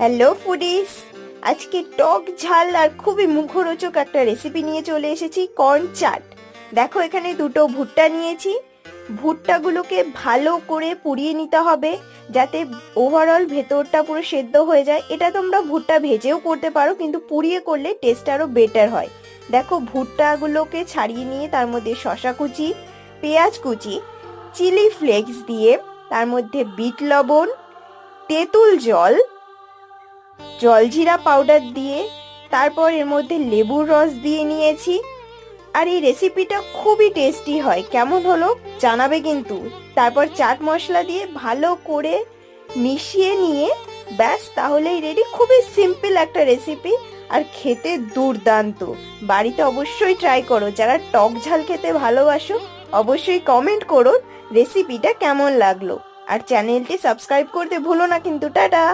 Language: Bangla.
হ্যালো ফুডিস, আজকে টক ঝাল আর খুবই মুখরোচক একটা রেসিপি নিয়ে চলে এসেছি, কর্ন চাট। দেখো, এখানে দুটো ভুট্টা নিয়েছি। ভুট্টাগুলোকে ভালো করে পুড়িয়ে নিতে হবে যাতে ওভারঅল ভেতরটা পুরো সেদ্ধ হয়ে যায়। এটা তোমরা ভুট্টা ভেজেও করতে পারো, কিন্তু পুড়িয়ে করলে টেস্ট আরো বেটার হয়। দেখো, ভুট্টাগুলোকে ছাড়িয়ে নিয়ে তার মধ্যে শসা কুচি, পেঁয়াজ কুচি, চিলি ফ্লেক্স দিয়ে তার মধ্যে বিট লবণ, তেঁতুল জল, জলজিরা পাউডার দিয়ে তারপর এর মধ্যে লেবুর রস দিয়ে নিয়েছি। আর এই রেসিপিটা খুবই টেস্টি হয়, কেমন হলো জানাবে কিন্তু। তারপর চাট মশলা দিয়ে ভালো করে মিশিয়ে নিয়ে ব্যাস, তাহলেই রেডি। খুবই সিম্পল একটা রেসিপি আর খেতে দুর্দান্ত। বাড়িতে অবশ্যই ট্রাই করো। যারা টক ঝাল খেতে ভালোবাসো অবশ্যই কমেন্ট করো রেসিপিটা কেমন লাগলো। আর চ্যানেলটি সাবস্ক্রাইব করতে ভুলো না কিন্তু। টাটা।